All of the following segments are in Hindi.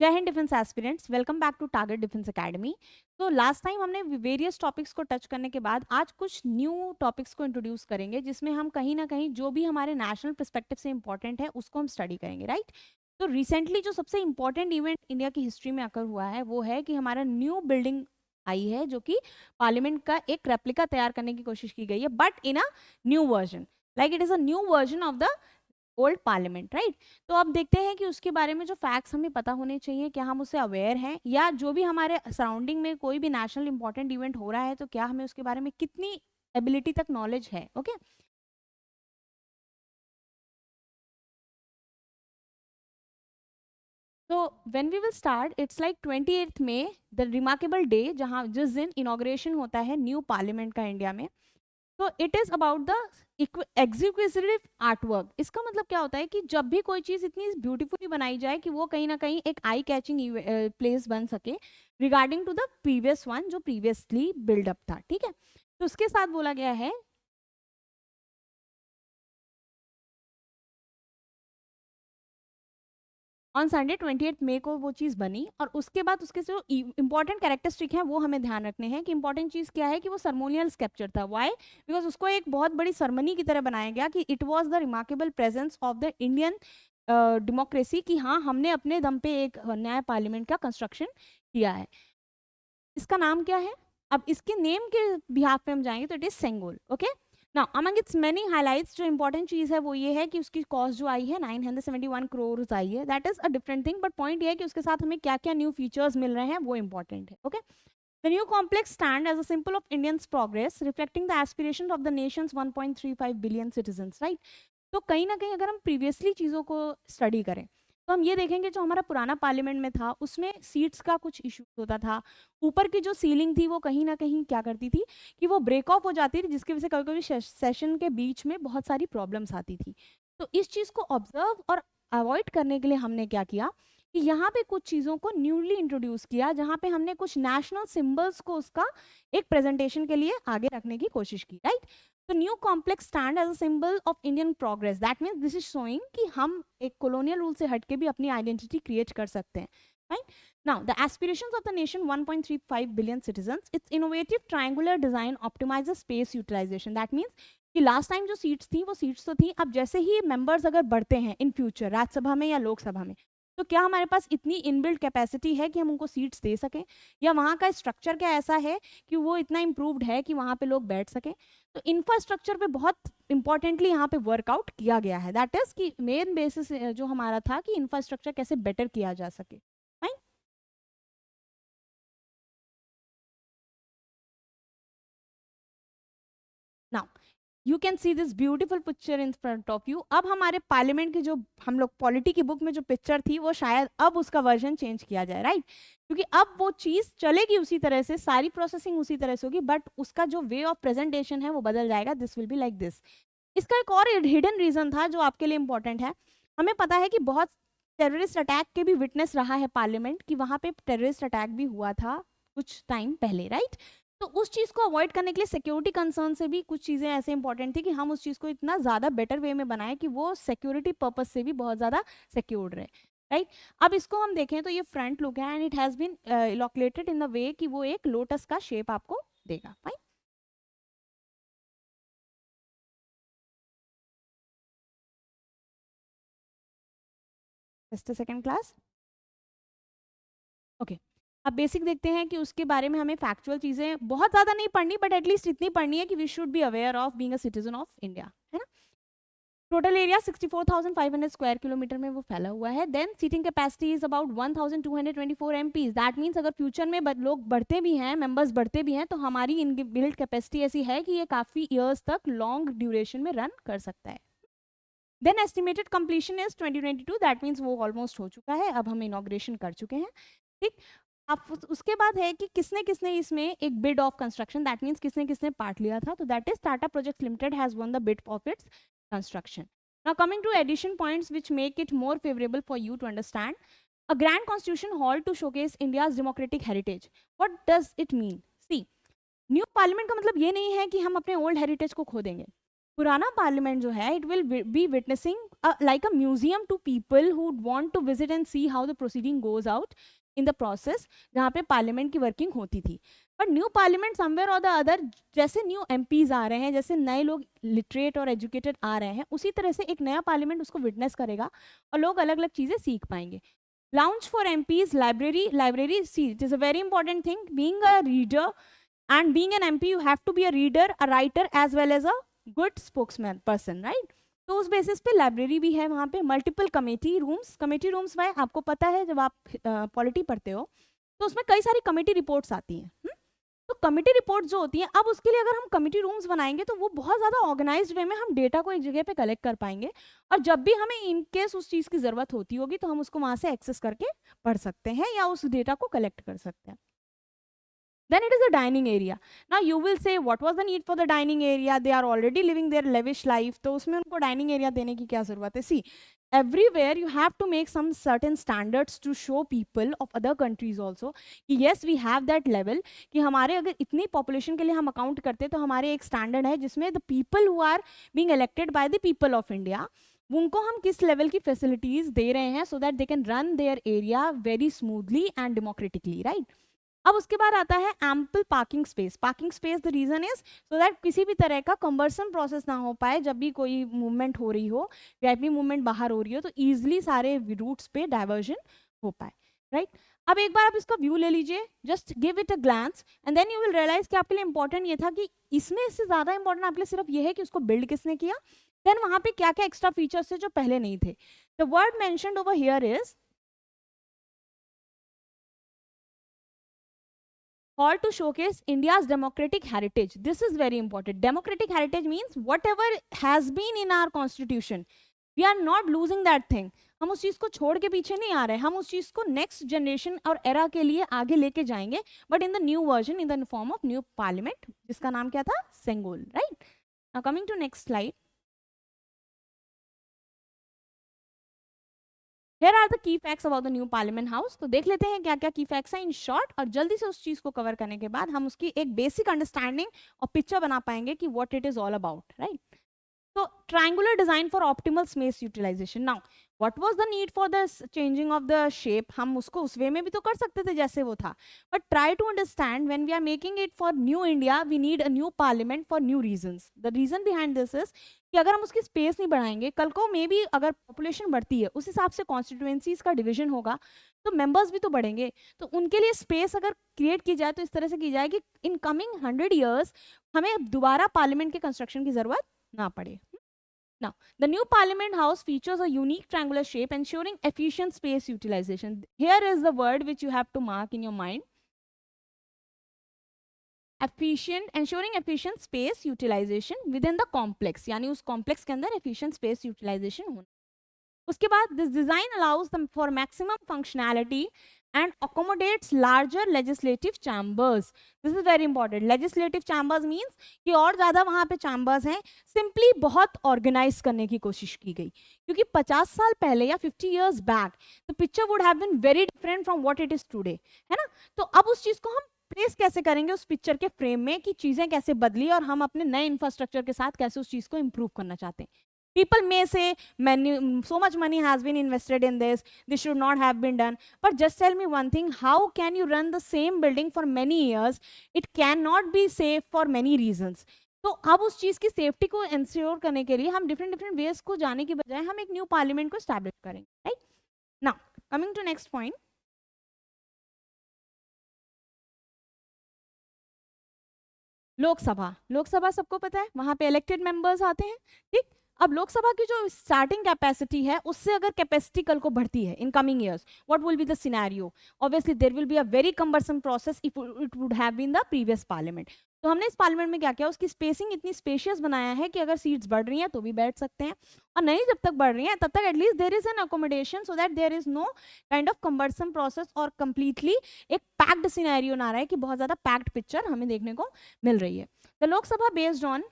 जय हिंद defence aspirants, welcome back to target defence academy. तो लास्ट टाइम हमने वेरियस टॉपिक्स को टच करने के बाद आज कुछ न्यू टॉपिक्स को इंट्रोड्यूस करेंगे जिसमें हम कहीं ना कहीं जो भी हमारे नेशनल पर्सपेक्टिव से इंपॉर्टेंट है उसको हम स्टडी करेंगे, राइट। तो रिसेंटली जो सबसे इंपॉर्टेंट इवेंट इंडिया की हिस्ट्री में अकर हुआ है वो है कि हमारा न्यू बिल्डिंग आई है, जो कि पार्लियामेंट का एक रेप्लिका तैयार करने की कोशिश की गई है, but in a new version, like it is a new version of the old parliament, right. तो अब देखते हैं कि उसके बारे में जो फैक्ट्स हमें पता होने चाहिए, क्या हम उससे अवेयर हैं, या जो भी हमारे सराउंडिंग में कोई भी नेशनल इंपॉर्टेंट इवेंट हो रहा है तो क्या हमें उसके बारे में कितनी एबिलिटी तक नॉलेज है। ओके, तो when we will start, it's like 28 May, the remarkable day, जहाँ जिस दिन इनॉग्रेशन होता है न्यू पार्लियामेंट का इंडिया में। तो it is about the executive art work. इसका मतलब क्या होता है कि जब भी कोई चीज इतनी ब्यूटीफुली बनाई जाए कि वो कहीं ना कहीं एक आई कैचिंग प्लेस बन सके regarding to the previous one जो प्रीवियसली बिल्डअप था, ठीक है। तो उसके साथ बोला गया है ऑन संडे 28 मई को वो चीज़ बनी, और उसके बाद उसके जो इंपॉर्टेंट कैरेक्टरिस्टिक हैं वो हमें ध्यान रखने हैं कि इंपॉर्टेंट चीज़ क्या है कि वो सर्मोनियल स्कैप्चर था। वाई? बिकॉज उसको एक बहुत बड़ी सरमनी की तरह बनाया गया कि it was the remarkable presence of the Indian democracy, कि हाँ हमने अपने दम पे एक नया पार्लियामेंट का कंस्ट्रक्शन किया है। इसका नाम क्या है? अब इसके नेम के बिहाफ पे हम जाएंगे तो it is Sengol. Okay, now among it's many highlights, जो इंपॉर्टेंट चीज है वो ये है कि उसकी कॉस्ट जो आई है 971 करोड़ आई है, that is a different thing, but point ये है कि उसके साथ हमें क्या क्या न्यू फीचर्स मिल रहे हैं वो इंपॉर्टेंट है। Okay, the new complex stand as a symbol of Indians progress reflecting the aspiration of the nations 1.35 billion citizens, right. तो कहीं ना कहीं अगर हम प्रीवियसली चीज़ों को स्टडी करें तो हम ये देखेंगे जो हमारा पुराना पार्लियामेंट में था उसमें सीट्स का कुछ इशू होता था। ऊपर की जो सीलिंग थी वो कहीं ना कहीं क्या करती थी कि वो ब्रेक ऑफ हो जाती थी, जिसकी वजह से कभी कभी सेशन के बीच में बहुत सारी प्रॉब्लम्स आती थी। तो इस चीज़ को ऑब्जर्व और अवॉइड करने के लिए हमने क्या किया कि यहाँ पे कुछ चीज़ों को न्यूली इंट्रोड्यूस किया, जहाँ पे हमने कुछ नेशनल सिंबल्स को उसका एक प्रेजेंटेशन के लिए आगे रखने की कोशिश की, राइट। तो new complex stand as a symbol of Indian progress, that means this is showing कि हम एक कॉलोनियल रूल से हटके भी अपनी आइडेंटिटी क्रिएट कर सकते हैं, right. Now the aspirations of the nation 1.35 billion citizens, it's innovative triangular design optimises space utilisation, that means कि लास्ट टाइम जो सीट्स थी वो सीट्स तो थी, अब जैसे ही मेंबर्स अगर बढ़ते हैं इन फ्यूचर राज्यसभा में या लोकसभा में, तो क्या हमारे पास इतनी इनबिल्ट कैपेसिटी है कि हम उनको सीट्स दे सकें, या वहाँ का स्ट्रक्चर क्या ऐसा है कि वो इतना इम्प्रूव्ड है कि वहाँ पे लोग बैठ सकें। तो इंफ्रास्ट्रक्चर पे बहुत इंपॉर्टेंटली यहाँ पे वर्कआउट किया गया है, दैट इज कि मेन बेसिस जो हमारा था कि इंफ्रास्ट्रक्चर कैसे बेटर किया जा सके, right. Now you can see this beautiful picture in front of you. अब हमारे पार्लियामेंट की जो हम लोग पॉलिटी की बुक में जो पिक्चर थी वो शायद अब उसका वर्जन चेंज किया जाए, राइट। क्योंकि अब वो चीज़ चलेगी उसी तरह से, सारी प्रोसेसिंग उसी तरह से होगी, बट उसका जो वे ऑफ प्रेजेंटेशन है वो बदल जाएगा। This will be like this. इसका एक और हिडन रीजन था जो आपके लिए इंपॉर्टेंट है। हमें पता है कि बहुत टेररिस्ट अटैक के भी विटनेस रहा है पार्लियामेंट, कि वहां पे टेररिस्ट अटैक भी हुआ था कुछ टाइम पहले, राइट। तो उस चीज़ को अवॉइड करने के लिए सिक्योरिटी कंसर्न से भी कुछ चीज़ें ऐसे इंपॉर्टेंट थी कि हम उस चीज़ को इतना ज़्यादा बेटर वे में बनाए कि वो सिक्योरिटी पर्पज से भी बहुत ज़्यादा सिक्योर्ड रहे, राइट। अब इसको हम देखें तो ये फ्रंट लुक है, and it has been elocculated in the way कि वो एक लोटस का शेप आपको देगा, right. Just second class. Okay, अब बेसिक देखते हैं कि उसके बारे में हमें फैक्चुअल चीज़ें बहुत ज़्यादा नहीं पढ़नी, बट एटलीस्ट इतनी पढ़नी है कि we should be aware of being a citizen of India, है ना। टोटल एरिया 64,500 स्क्वायर किलोमीटर में वो फैला हुआ है। Then seating capacity is about 1,224 MPs, that means अगर फ्यूचर में लोग बढ़ते भी हैं, मेंबर्स बढ़ते भी हैं, तो हमारी इन बिल्ड कैपेसिटी ऐसी है कि ये काफ़ी ईयर्स तक लॉन्ग ड्यूरेशन में रन कर सकता है। Then estimated completion is 2022, that means वो ऑलमोस्ट हो चुका है, अब हम इनॉग्रेशन कर चुके हैं, ठीक। अब उसके बाद है कि किसने किसने इसमें एक bid of construction, that means किसने किसने पार्ट लिया था, तो that is Tata projects limited has one the bid of its construction. Now coming to addition points which make it more favorable for you to understand, a grand constitution hall to showcase India's democratic heritage. What does it mean? See, new parliament का मतलब ये नहीं है कि हम अपने ओल्ड हेरिटेज को खो देंगे। पुराना पार्लियामेंट जो है, it will be witnessing like a museum to people who want to visit and see how the proceeding goes out in the process, जहाँ पे पार्लियामेंट की वर्किंग होती थी। बट न्यू पार्लियामेंट समवेयर और द अदर, जैसे न्यू एमपीज आ रहे हैं, जैसे नए लोग लिटरेट और एजुकेटेड आ रहे हैं, उसी तरह से एक नया पार्लियामेंट उसको विटनेस करेगा और लोग अलग अलग चीज़ें सीख पाएंगे। Lounge for MPs, library, see, it is a very important thing. Being a reader and being an MP, you have to be a reader, a writer, as well as a good spokesman person, right? तो उस बेसिस पे लाइब्रेरी भी है वहाँ पे। मल्टीपल कमेटी रूम्स भाई आपको पता है, जब आप पॉलिटी पढ़ते हो तो उसमें कई सारी कमेटी रिपोर्ट्स आती हैं। तो कमेटी रिपोर्ट जो होती है, अब उसके लिए अगर हम कमेटी रूम्स बनाएंगे तो वो बहुत ज़्यादा ऑर्गेनाइज्ड वे में हम डेटा को एक जगह पे कलेक्ट कर पाएंगे, और जब भी हमें इन केस उस चीज़ की ज़रूरत होती होगी तो हम उसको वहाँ से एक्सेस करके पढ़ सकते हैं या उस डेटा को कलेक्ट कर सकते हैं। Then it is a dining area. Now you will say, what was the need for the dining area? They are already living their lavish life. तो उसमें उनको dining area देने की क्या ज़रूरत है? See, everywhere you have to make some certain standards to show people of other countries also कि yes we have that level, कि हमारे अगर इतनी population के लिए हम account करते तो हमारे एक standard है जिसमें the people who are being elected by the people of India, उनको हम किस लेवल की फैसिलिटीज दे रहे हैं, so that they can run their area very smoothly and democratically, right? अब उसके बाद आता है ample parking space. Parking space the reason is so that किसी भी तरह का कम्बर्सन प्रोसेस ना हो पाए, जब भी कोई मूवमेंट हो रही हो, वीआईपी मूवमेंट बाहर हो रही हो, तो ईजिली सारे रूट्स पे डाइवर्जन हो पाए, राइट? अब एक बार आप इसका व्यू ले लीजिए, just give it a glance and then you will realise कि आपके लिए इंपॉर्टेंट ये था कि इसमें इससे ज्यादा इंपॉर्टेंट आपके लिए सिर्फ ये है कि उसको बिल्ड किसने किया, देन वहां पे क्या क्या एक्स्ट्रा फीचर्स थे जो पहले नहीं थे। The word mentioned over here is or to showcase India's democratic heritage. This is very important. Democratic heritage means whatever has been in our constitution, we are not losing that thing. हम उस चीज को छोड़ के पीछे नहीं आ रहे, हम उस चीज को नेक्स्ट जनरेशन और एरा के लिए आगे लेके जाएंगे, but in the new version, in the form of new parliament, जिसका नाम क्या था, Sengol, right? Now coming to next slide, Here are the key facts about the new Parliament House. तो देख लेते हैं क्या क्या की फैक्ट्स हैं इन शॉर्ट, और जल्दी से उस चीज को कवर करने के बाद हम उसकी एक बेसिक अंडरस्टैंडिंग और पिक्चर बना पाएंगे कि what it is all about, right? So triangular design for optimal space utilization. Now, what was the need for the changing of the shape? हम उसको उस वे में भी तो कर सकते थे जैसे वो था, but try to understand when we are making it for new India, we need a new parliament for new reasons. The reason behind this is कि अगर हम उसकी स्पेस नहीं बढ़ाएंगे, कल को मे बी अगर पॉपुलेशन बढ़ती है उस हिसाब से कॉन्स्टिट्यूएंसीज का डिवीजन होगा, तो मेंबर्स भी तो बढ़ेंगे, तो उनके लिए स्पेस अगर क्रिएट की जाए तो इस तरह से की जाए कि इन कमिंग 100 years हमें दोबारा पार्लियामेंट के कंस्ट्रक्शन की जरूरत ना पड़े. Now, the new Parliament House features a unique triangular shape ensuring efficient space utilization. Here is the word which you have to mark in your mind. Efficient, ensuring efficient space utilization within the complex. यानी उस complex के अंदर efficient space utilization होना. उसके बाद this design allows them for maximum functionality and accommodates larger legislative chambers. This is very important. Legislative chambers means कि और ज़्यादा वहाँ पे chambers हैं, simply बहुत organize करने की कोशिश की गई, क्योंकि 50 साल पहले या 50 years back the picture would have been very different from what it is today, है ना? तो अब उस चीज़ को हम प्लेस कैसे करेंगे उस पिक्चर के फ्रेम में, कि चीज़ें कैसे बदली और हम अपने नए इंफ्रास्ट्रक्चर के साथ कैसे उस चीज़ को इम्प्रूव करना चाहते हैं. People may say so much money has been invested in this should not have been done, but just tell me one thing, how can you run the same building for many years? It cannot be safe for many reasons. तो अब उस चीज़ की सेफ्टी को इंश्योर करने के लिए हम डिफरेंट वेज को जाने की बजाय हम एक न्यू पार्लियामेंट को एस्टैब्लिश करेंगे, right? Now coming to next point, Lok Sabha सबको पता है, वहां पे इलेक्टेड मेंबर्स आते हैं, ठीक? अब लोकसभा की जो स्टार्टिंग कैपेसिटी है उससे अगर कैपेसिटी कल को बढ़ती है in coming years, what will be the scenario? Obviously there will be a very cumbersome process if it would have been the previous parliament. तो हमने इस पार्लियामेंट में क्या किया, उसकी स्पेसिंग इतनी स्पेशियस बनाया है कि अगर सीट्स बढ़ रही हैं तो भी बैठ सकते हैं, और नहीं जब तक बढ़ रही हैं तब तक at least there is an accommodation so that there is no kind of cumbersome process और कंप्लीटली एक पैक्ड सिनेरियो ना रहा है कि बहुत ज्यादा पैक्ड पिक्चर हमें देखने को मिल रही है. The Lok Sabha based on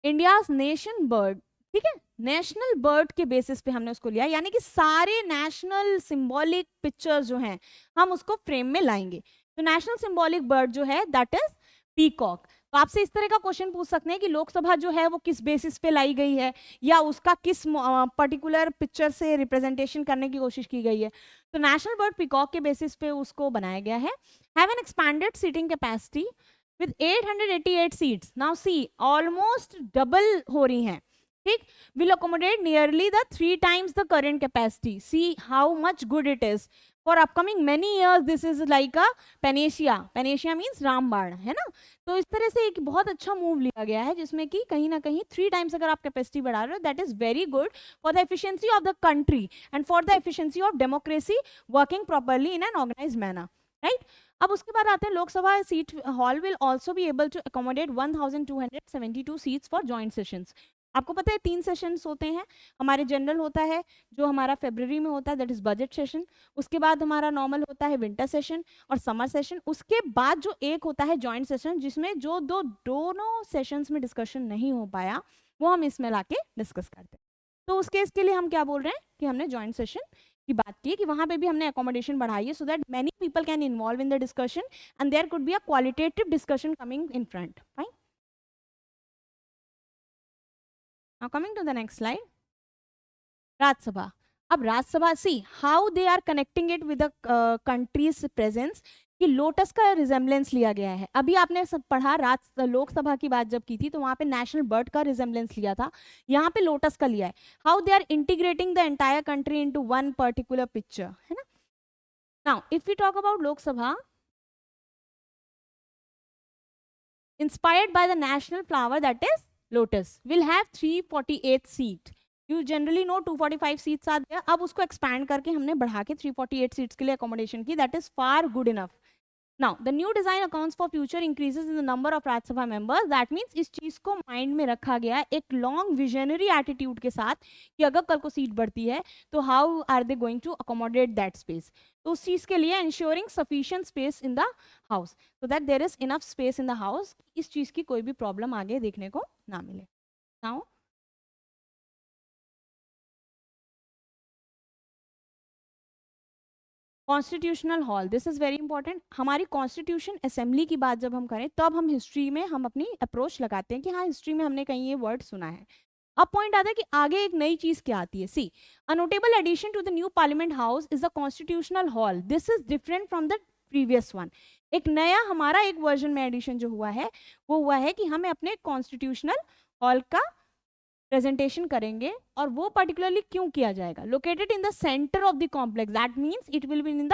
India's nation bird, ठीक है, नेशनल बर्ड के बेसिस पे हमने उसको लिया, यानी कि सारे नेशनल सिंबॉलिक पिक्चर्स जो हैं हम उसको फ्रेम में लाएंगे. तो नेशनल सिंबॉलिक बर्ड जो है दैट इज पीकॉक। तो आपसे इस तरह का क्वेश्चन पूछ सकते हैं कि लोकसभा जो है वो किस बेसिस पे लाई गई है, या उसका किस पर्टिकुलर पिक्चर से रिप्रेजेंटेशन करने की कोशिश की गई है। तो नेशनल बर्ड पीकॉक के बेसिस पे उसको बनाया गया है। Have an expanded seating capacity with 888 seats. Now see almost double हो रही हैं, ठीक। Will accommodate nearly the 3 times the current capacity. See how much good it is for upcoming many years. This is like a panacea, panacea means रामबाण, है ना। तो इस तरह से एक बहुत अच्छा मूव लिया गया है जिसमें कि कहीं ना कहीं 3 times अगर आप कैपेसिटी बढ़ा रहे हो, that is very good for the efficiency of the country and for the efficiency of democracy working properly in an organised manner, right. अब उसके बाद आते हैं Lok Sabha seat hall will also be able to accommodate 1272 seats for joint sessions. आपको पता है 3 सेशंस होते हैं हमारे। जनरल होता है जो हमारा फरवरी में होता है, दैट इज बजट सेशन। उसके बाद हमारा नॉर्मल होता है विंटर सेशन और समर सेशन। उसके बाद जो एक होता है जॉइंट सेशन, जिसमें जो दोनों सेशंस में डिस्कशन नहीं हो पाया वो हम इसमें लाके डिस्कस करते हैं। तो उस केस के लिए हम क्या बोल रहे हैं कि हमने जॉइंट सेशन की बात की कि वहां पे भी हमने अकोमोडेशन बढ़ाई है, so that many people can involve in the discussion and there could be a qualitative discussion coming in front. Fine, now coming to the next slide, Rajya Sabha. अब Rajya Sabha, see how they are connecting it with the country's presence, कि लोटस का रिजेम्बलेंस लिया गया है। अभी आपने सब पढ़ा लोकसभा की बात जब की थी तो वहां पे नेशनल बर्ड का रिजेम्बलेंस लिया था, यहाँ पे लोटस का लिया है। How they are integrating the entire country into one particular picture, है ना। Now if we talk about Lok Sabha, inspired by the national flower that is lotus, will have 348 seat. You generally know 245 seats are there. अब उसको expand करके हमने बढ़ा के 348 seats के लिए accommodation की, that is far good enough. Now, the new design accounts for future increases in the number of Rajya Sabha members. That means इस चीज को माइंड में रखा गया है एक लॉन्ग विजनरी एटीट्यूड के साथ कि अगर कल को सीट बढ़ती है तो how are they going to accommodate that space. तो उस चीज के लिए ensuring sufficient space in the house so that there is enough space in the house, इस चीज की कोई भी प्रॉब्लम आगे देखने को ना मिले। Now constitutional hall, this is very important. हमारी कॉन्स्टिट्यूशन असेंबली की बात जब हम करें तब हम हिस्ट्री में हम अपनी अप्रोच लगाते हैं कि हाँ हिस्ट्री में हमने कहीं ये वर्ड सुना है। अब पॉइंट आता है कि आगे एक नई चीज क्या आती है। See a notable addition to the new parliament house is the constitutional hall. This is different from the previous one. एक नया हमारा एक वर्जन में एडिशन जो हुआ है वो हुआ है कि हमें अपने कॉन्स्टिट्यूशनल हॉल का प्रेजेंटेशन करेंगे, और वो पर्टिकुलरली क्यों किया जाएगा। Located in the centre of the complex, that means it will be in the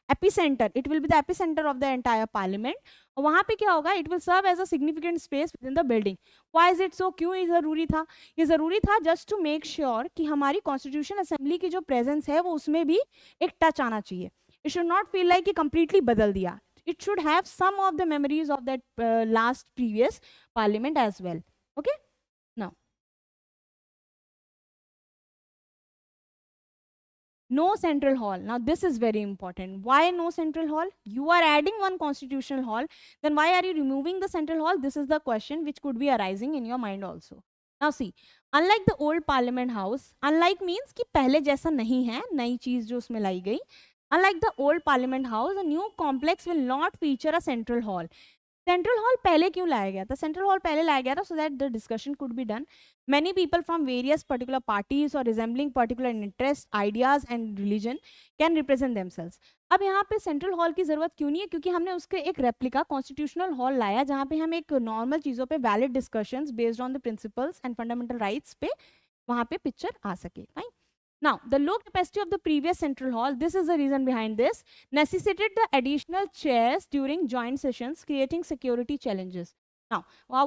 epicentre, it will be the epicentre of the entire parliament. और वहां पे क्या होगा, it will serve as a significant space within the building. Why is it so, क्यों ये जरूरी था? ये जरूरी था जस्ट टू मेक श्योर कि हमारी कॉन्स्टिट्यूशन असेंबली की जो प्रेजेंस है वो उसमें भी एक टच आना चाहिए। It should not feel like कि कंप्लीटली बदल दिया। It should have some of the memories of that last previous parliament as well. Okay, now no central hall. Now this is very important. Why no central hall? You are adding one constitutional hall, then why are you removing the central hall? This is the question which could be arising in your mind also. Now see, unlike the old parliament house, unlike means कि पहले जैसा नहीं है, नई चीज जो उसमें लाई गई। Unlike the old parliament house, the new complex will not feature a central hall. Central hall पहले क्यों लाया गया था? सेंट्रल हॉल पहले लाया गया था so that the discussion could be done. Many people from various particular parties और resembling particular interest, ideas and religion can represent themselves. अब यहाँ पे सेंट्रल हॉल की जरूरत क्यों नहीं है? क्योंकि हमने उसके एक रेप्लिका कॉन्स्टिट्यूशनल हॉल लाया जहाँ पे हम एक नॉर्मल चीज़ों पे valid discussions based on the principles and fundamental rights पे वहाँ पे पिक्चर आ सके। Fine. Now, the low capacity of the previous central hall, this is the reason behind this, necessitated the additional chairs during joint sessions, creating security challenges. Now,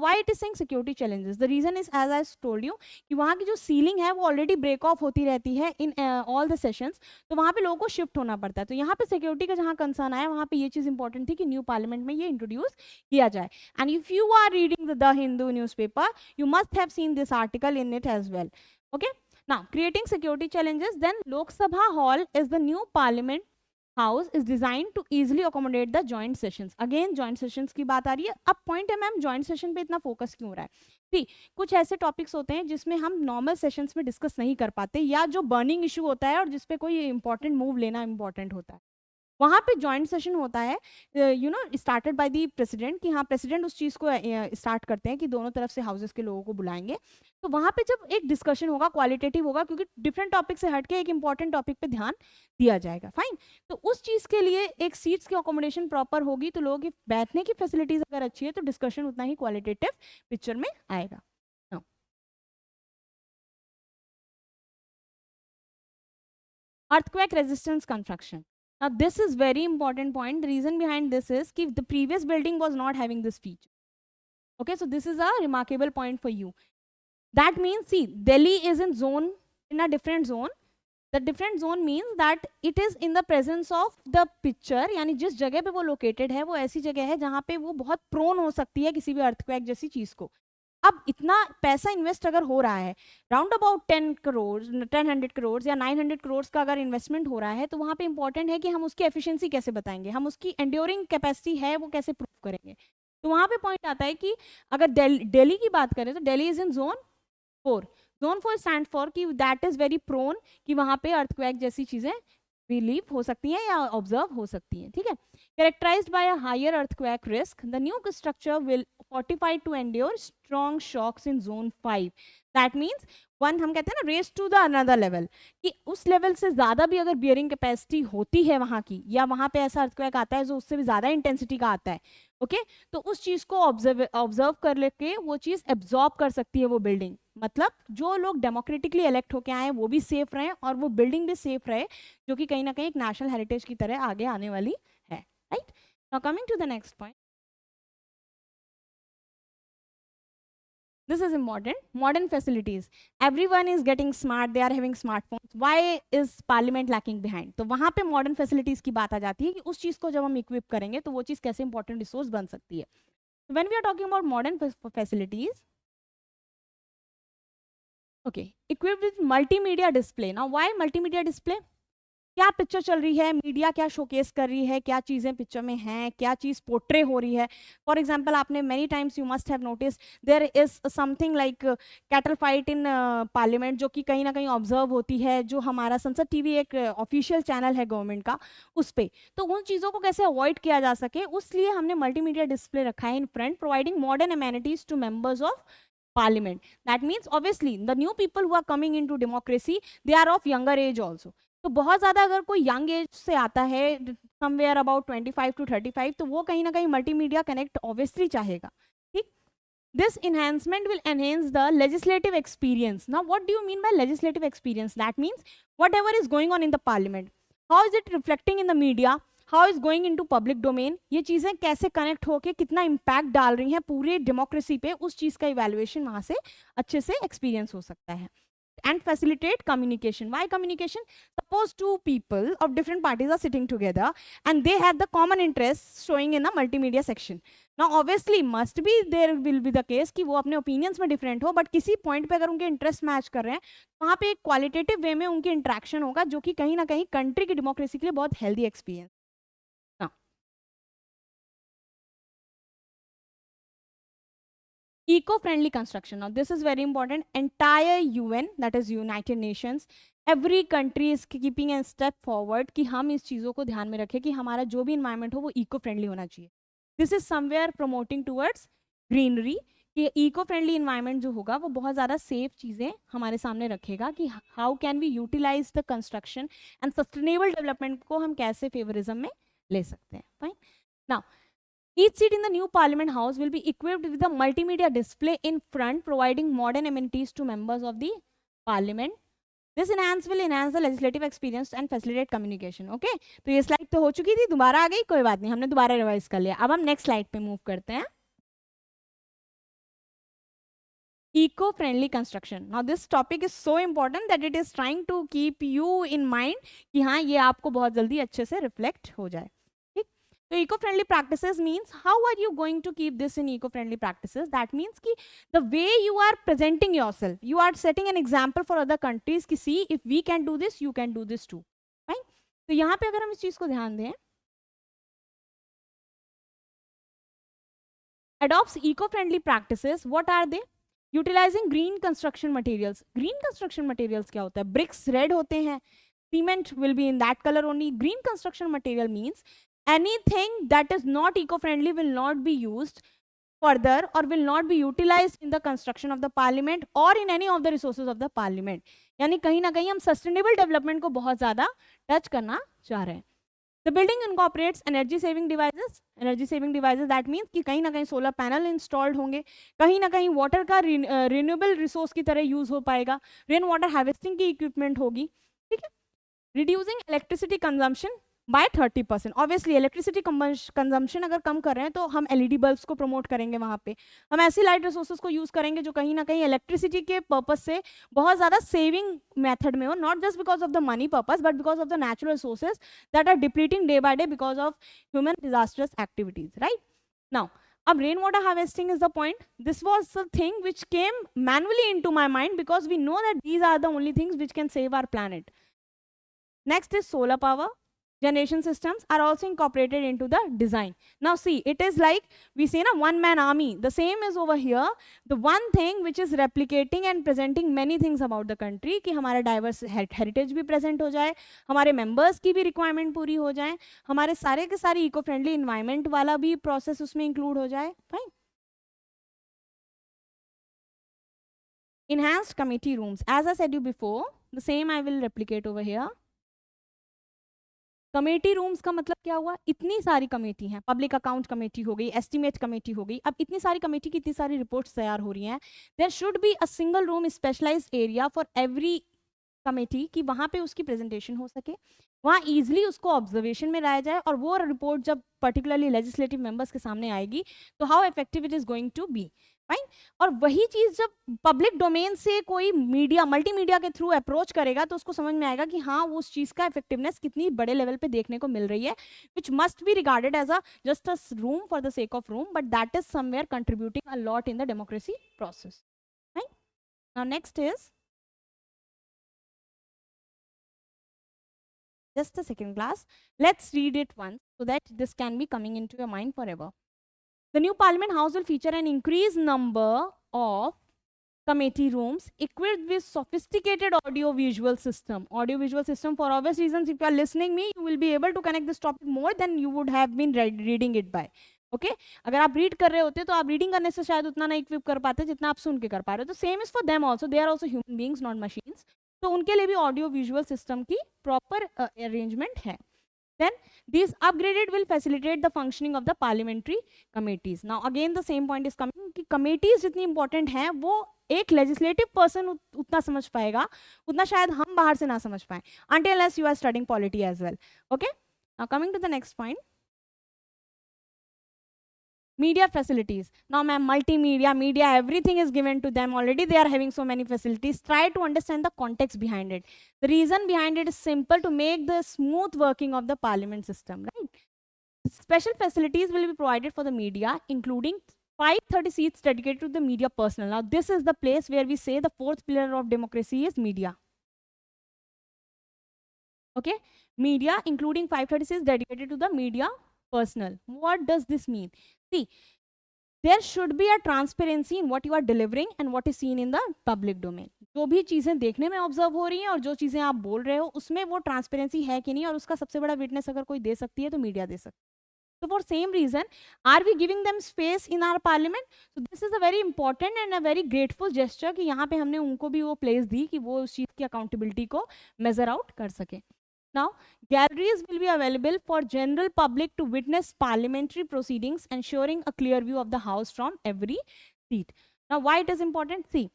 why it is saying security challenges? The reason is, as I told you, कि वहाँ की जो सीलिंग है वो ऑलरेडी ब्रेक ऑफ होती रहती है इन ऑल द सेशंस, तो वहाँ पे लोगों को शिफ्ट होना पड़ता है। तो यहाँ पे सिक्योरिटी का जहाँ कंसर्न आया वहाँ पे ये चीज़ इंपॉर्टेंट थी कि न्यू पार्लियामेंट में ये इंट्रोड्यूस किया जाए। And if you are reading the Hindu newspaper, you must have seen this article in it as well. Okay, now creating security challenges, then Lok Sabha hall is the new parliament house is designed to easily accommodate the joint sessions. Again joint sessions की बात आ रही है। अब पॉइंट है मैम joint session पे इतना फोकस क्यों हो रहा है? सी कुछ ऐसे टॉपिक्स होते हैं जिसमें हम नॉर्मल सेशंस में डिस्कस नहीं कर पाते, या जो बर्निंग इशू होता है और जिसपे कोई इंपॉर्टेंट मूव लेना इंपॉर्टेंट होता है। वहाँ पे जॉइंट सेशन होता है, स्टार्टेड बाय द प्रेसिडेंट, कि हाँ प्रेसिडेंट उस चीज़ को स्टार्ट करते हैं कि दोनों तरफ से हाउसेस के लोगों को बुलाएंगे। तो वहाँ पे जब एक डिस्कशन होगा, क्वालिटेटिव होगा, क्योंकि डिफरेंट टॉपिक से हटके एक इंपॉर्टेंट टॉपिक पे ध्यान दिया जाएगा। फाइन। तो उस चीज़ के लिए एक सीट्स की अकोमोडेशन प्रॉपर होगी, तो लोगों की बैठने की फैसिलिटीज अगर अच्छी है तो डिस्कशन उतना ही क्वालिटेटिव पिक्चर में आएगा। Earthquake resistance construction. Now this is very important point. The reason behind this is कि the previous building was not having this feature. Okay, so this is a remarkable point for you. That means, see, Delhi is in a different zone. The different zone means that it is in the presence of the picture, यानी जिस जगह पे वो located है वो ऐसी जगह है जहाँ पे वो बहुत prone हो सकती है किसी भी earthquake जैसी चीज को। अब इतना पैसा इन्वेस्ट अगर हो रहा है, राउंड अबाउट 10 करोड़, 100 करोड़ या 900 करोड़ का अगर इन्वेस्टमेंट हो रहा है, तो वहाँ पे इंपॉर्टेंट है कि हम उसकी एफिशिएंसी कैसे बताएंगे, हम उसकी एंड्योरिंग कैपेसिटी है वो कैसे प्रूव करेंगे। तो वहाँ पे पॉइंट आता है कि अगर दिल्ली की बात करें तो Delhi is in zone 4। Zone 4 stand for कि दैट इज वेरी प्रोन, कि वहाँ पे अर्थक्वेक जैसी चीजें बिलीव हो सकती हैं या ऑब्जर्व हो सकती हैं। ठीक है, characterised by a higher earthquake risk, the new structure will fortified to endure strong shocks in zone 5. That means one, हम कहते हैं ना race to the another level, कि उस लेवल से ज़्यादा भी अगर बियरिंग कैपेसिटी होती है वहाँ की, या वहाँ पे ऐसा अर्थक्वेक आता है जो उससे भी ज़्यादा इंटेंसिटी का आता है, ओके, तो उस चीज़ को ऑब्जर्व कर लेके वो चीज़ एब्जॉर्ब कर सकती है वो बिल्डिंग। मतलब जो लोग डेमोक्रेटिकली इलेक्ट होके आए वो भी सेफ रहे और वो बिल्डिंग भी सेफ रहे, जो कि कहीं ना कहीं एक नेशनल हेरिटेज की तरह आगे आने वाली है। Right, now coming to the next point, this is important. Modern facilities, everyone is getting smart, they are having smartphones. Why is parliament lacking behind? तो वहाँ पे modern facilities की बात आ जाती है कि उस चीज़ को जब हम equip करेंगे तो वो चीज़ कैसे important resource बन सकती है। When we are talking about modern facilities, okay, equipped with multimedia display. Now why multimedia display? क्या पिक्चर चल रही है, मीडिया क्या शोकेस कर रही है, क्या चीज़ें पिक्चर में हैं, क्या चीज़ पोर्ट्रे हो रही है। फॉर एग्जांपल, आपने many times you must have notice there is something like cattle fight in parliament, जो कि कहीं ना कहीं ऑब्जर्व होती है, जो हमारा संसद टीवी एक ऑफिशियल चैनल है गवर्नमेंट का, उस पर। तो उन चीज़ों को कैसे अवॉइड किया जा सके, उसलिए हमने मल्टीमीडिया डिस्प्ले रखा है in front, providing modern amenities to members of parliament. That means obviously the new people who are coming into democracy, they are of younger age also. तो बहुत ज़्यादा अगर कोई यंग एज से आता है, समवेयर अबाउट 25 to 35, तो वो कहीं ना कहीं मल्टीमीडिया कनेक्ट ऑब्वियसली चाहेगा। ठीक, this enhancement will enhance the legislative experience. Now what do you mean by legislative experience? That means whatever is going on in the parliament, how is it reflecting in the media, how is going in to public domain, ये चीज़ें कैसे कनेक्ट होकर कितना इम्पैक्ट डाल रही हैं पूरे डेमोक्रेसी पे, उस चीज़ का इवेल्युएशन वहाँ से अच्छे से एक्सपीरियंस हो सकता है। And facilitate communication. Why communication? Suppose two people of different parties are sitting together and they have the common interests showing in a multimedia section. Now obviously must be there will be the case कि वो अपने opinions में different हो, but किसी point पे अगर उनके interest match कर रहे हैं, वहाँ पे एक qualitative way में उनकी interaction होगा, जो कि कहीं ना कहीं country की democracy के लिए बहुत healthy experience। Eco-friendly construction. Now this is very important. Entire UN, that is United Nations, every country is keeping a step forward कि हम इस चीज़ों को ध्यान में रखें कि हमारा जो भी environment हो वो eco-friendly होना चाहिए। This is somewhere promoting towards greenery, कि eco-friendly environment जो होगा वो बहुत ज़्यादा safe चीज़ें हमारे सामने रखेगा कि how can we utilize the construction and sustainable development को हम कैसे favorism में ले सकते हैं। Fine. Now each seat in the new Parliament House will be equipped with a multimedia display in front, providing modern amenities to members of the Parliament. This will enhance the legislative experience and facilitate communication. Okay? तो ये स्लाइड तो हो चुकी थी, दोबारा आ गई, कोई बात नहीं, हमने दोबारा रिवाइज कर लिया। अब हम नेक्स्ट स्लाइड पे मूव करते हैं। Eco-friendly construction. Now this topic is so important that it is trying to keep you in mind कि हाँ ये आपको बहुत जल्दी अच्छे से रिफ्लेक्ट हो जाए। So eco-friendly practices means how are you going to keep this in eco-friendly practices? That means कि the way you are presenting yourself, you are setting an example for other countries कि see if we can do this, you can do this too. Right? तो यहाँ पे अगर हम इस चीज को ध्यान दें, adopts eco-friendly practices. What are they? Utilizing green construction materials. Green construction materials क्या होता है? Bricks red होते हैं, cement will be in that color only. Green construction material means anything that is not eco-friendly will not be used further or will not be utilized in the construction of the parliament or in any of the resources of the parliament. यानी कहीं ना कहीं हम सस्टेनेबल डेवलपमेंट को बहुत ज़्यादा टच करना चाह रहे हैं. The building incorporates energy saving devices. Energy saving devices that means कि कहीं ना कहीं सोलर पैनल इंस्टॉल्ड होंगे, कहीं ना कहीं वाटर का रिन्यूएबल रिसोर्स की तरह यूज हो पाएगा, रेन वाटर हार्वेस्टिंग की इक्विपमेंट होगी. ठीक है. Reducing electricity consumption by 30%. Obviously electricity consumption अगर कम कर रहे हैं तो हम एलईडी बल्ब्स को प्रमोट करेंगे, वहाँ पे हम ऐसी लाइट रिसोर्सेज को यूज करेंगे जो कहीं ना कहीं इलेक्ट्रिसिटी के पर्पज से बहुत ज़्यादा सेविंग मेथड में हो, not just because of the money purpose but because of the natural resources that are depleting day by day because of human disasters activities. Right now अब rain water harvesting is the point. This was the thing which came manually into my mind because we know that these are the only things which can save our planet. Next is solar power. Generation systems are also incorporated into the design. Now see, it is like we say na one man army. The same is over here. The one thing which is replicating and presenting many things about the country कि हमारा diverse heritage भी present हो जाए, हमारे members की भी requirement पूरी हो जाए, हमारे सारे के सारे eco-friendly environment वाला भी process उसमें include हो जाए. Fine. Enhanced committee rooms. As I said you before, the same I will replicate over here. Committee rooms का मतलब क्या हुआ, इतनी सारी कमेटी हैं, पब्लिक अकाउंट कमेटी हो गई, एस्टिमेट कमेटी हो गई, अब इतनी सारी कमेटी की इतनी सारी रिपोर्ट्स तैयार हो रही हैं. There should be a single room specialised area for every committee कि वहाँ पे उसकी प्रेजेंटेशन हो सके, वहाँ ईजिली उसको ऑब्जर्वेशन में लाया जाए और वो रिपोर्ट जब पर्टिकुलरली लेजिस्लेटिव मेंबर्स के सामने आएगी तो how effective it is going to be. Fine. और वही चीज जब पब्लिक डोमेन से कोई मीडिया मल्टीमीडिया के थ्रू अप्रोच करेगा तो उसको समझ में आएगा कि हाँ उस चीज का इफेक्टिवनेस कितनी बड़े लेवल पे देखने को मिल रही है, which must be regarded as a just a room for the sake of room but that is somewhere contributing a lot in the democracy process. Fine. Now next is just a second class. Let's read it once so that this can be coming into your mind forever. The new Parliament House will feature an increased number of committee rooms equipped with sophisticated audio-visual system. Audio-visual system for obvious reasons. If you are listening me, you will be able to connect this topic more than you would have been reading it by. Okay? अगर आप रीड कर रहे होते तो आप रीडिंग करने से शायद उतना नहीं इक्विप कर पाते जितना आप सुन के कर पा रहे हो. तो same is for them also. They are also human beings not machines. तो उनके लिए भी ऑडियो विजुअल सिस्टम की प्रॉपर अरेंजमेंट है. Then these upgraded will facilitate the functioning of the parliamentary committees. Now again the same point is coming कि committees जितनी important हैं वो एक legislative person उतना समझ पाएगा उतना शायद हम बाहर से ना समझ पाएं until unless you are studying polity as well. Okay? Now coming to the next point. Media facilities. Now ma'am, multimedia, media, everything is given to them already. They are having so many facilities. Try to understand the context behind it. The reason behind it is simple, to make the smooth working of the parliament system, right? Special facilities will be provided for the media, including 530 seats dedicated to the media personnel. Now this is the place where we say the fourth pillar of democracy is media. Okay? Media, including 530 seats dedicated to the media personnel. What does this mean? See, there should be a transparency in what you are delivering and what is seen in the public domain. जो भी चीजें देखने में ऑब्जर्व हो रही हैं और जो चीजें आप बोल रहे हो उसमें वो ट्रांसपेरेंसी है कि नहीं, और उसका सबसे बड़ा विटनेस अगर कोई दे सकती है तो मीडिया दे सकती है. So for same reason, are we giving them space in our parliament? So this is a very important and a very grateful gesture कि यहाँ पे हमने उनको भी वो प्लेस दी कि वो उस चीज़ की अकाउंटेबिलिटी को मेजर आउट कर सके. Now, galleries will be available for general public to witness parliamentary proceedings, ensuring a clear view of the house from every seat. Now, why it is important? See,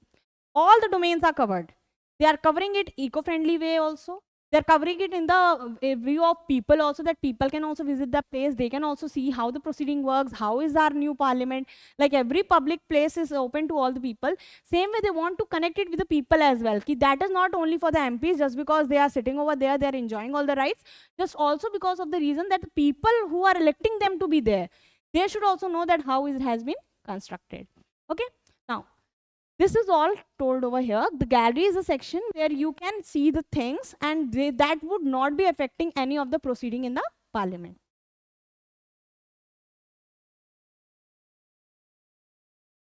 all the domains are covered. They are covering it eco-friendly way also. They are covering it in the view of people also, that people can also visit the place. They can also see how the proceeding works, how is our new parliament. Like every public place is open to all the people. Same way they want to connect it with the people as well. Ki that is not only for the MPs just because they are sitting over there, they are enjoying all the rights. Just also because of the reason that the people who are electing them to be there, they should also know that how it has been constructed. Okay. Now, this is all told over here. The gallery is a section where you can see the things and that would not be affecting any of the proceeding in the parliament.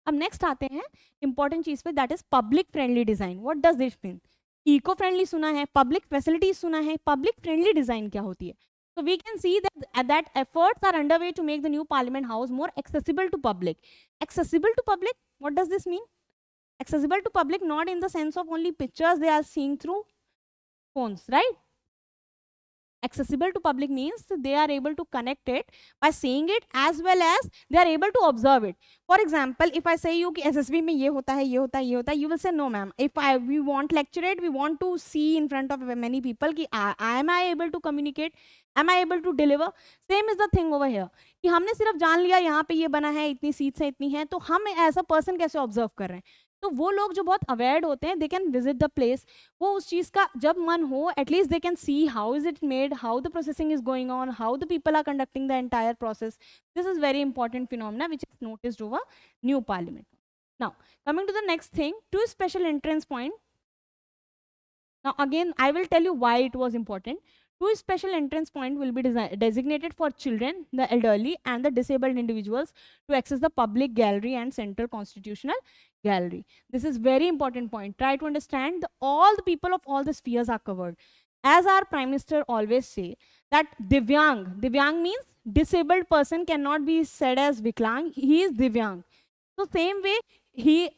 अब next आते हैं important चीज पे, that is public friendly design. What does this mean? Eco friendly सुना है, पब्लिक फैसिलिटीज सुना है, पब्लिक फ्रेंडली डिजाइन क्या होती है? So we can see that efforts are underway to make the new Parliament House more accessible to public. Accessible to public? What does this mean? Accessible to public not in the sense of only pictures they are seeing through phones, right? Accessible to public means they are able to connect it by seeing it as well as they are able to observe it. For example, if I say you कि SSB में ये होता है, ये होता है, ये होता है, you will say no ma'am. If we want lecture it, we want to see in front of many people कि am I able to communicate, am I able to deliver? Same is the thing over here कि हमने सिर्फ जान लिया यहाँ पे ये बना है, इतनी सीट्स हैं, इतनी हैं, तो हम एज अ पर्सन कैसे ऑब्जर्व कर रहे हैं? तो वो लोग जो बहुत अवेयर्ड होते हैं, they can visit the place, वो उस चीज़ का जब मन हो at least they can see how is it made, how the processing is going on, how the people are conducting the entire process. This is very important phenomena which is noticed over new parliament. Now coming to the next thing, to special entrance point. Now again, I will tell you why it was important. Two special entrance points will be designated for children, the elderly, and the disabled individuals to access the public gallery and central constitutional gallery. This is very important point. Try to understand all the people of all the spheres are covered. As our Prime Minister always say, that Divyang means disabled person cannot be said as Viklang, he is Divyang. So same way, he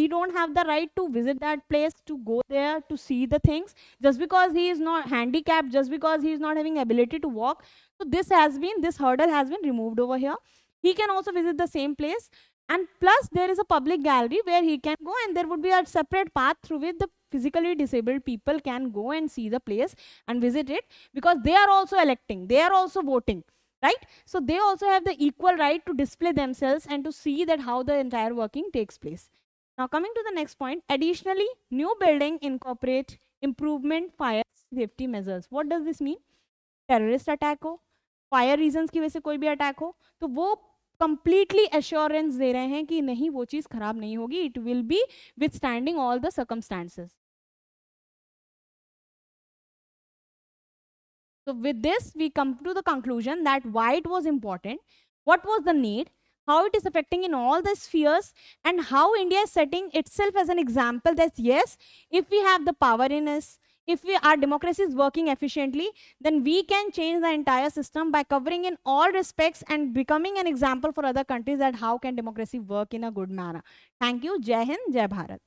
don't have the right to visit that place, to go there to see the things just because he is not handicapped, just because he is not having ability to walk. So this hurdle has been removed over here. He can also visit the same place, and plus there is a public gallery where he can go, and there would be a separate path through which the physically disabled people can go and see the place and visit it, because they are also electing, they are also voting, right? So they also have the equal right to display themselves and to see that how the entire working takes place. Now coming to the next point, additionally, new building incorporate improvement fire safety measures. What does this mean? Terrorist attack हो, fire reasons की वजह से कोई भी attack हो, तो वो completely assurance दे रहे हैं कि नहीं, वो चीज़ खराब नहीं होगी, it will be withstanding all the circumstances. So with this, we come to the conclusion that why it was important, what was the need, how it is affecting in all the spheres, and how India is setting itself as an example that yes, if we have the power in us, if our democracy is working efficiently, then we can change the entire system by covering in all respects and becoming an example for other countries that how can democracy work in a good manner. Thank you. Jai Hind, Jai Bharat.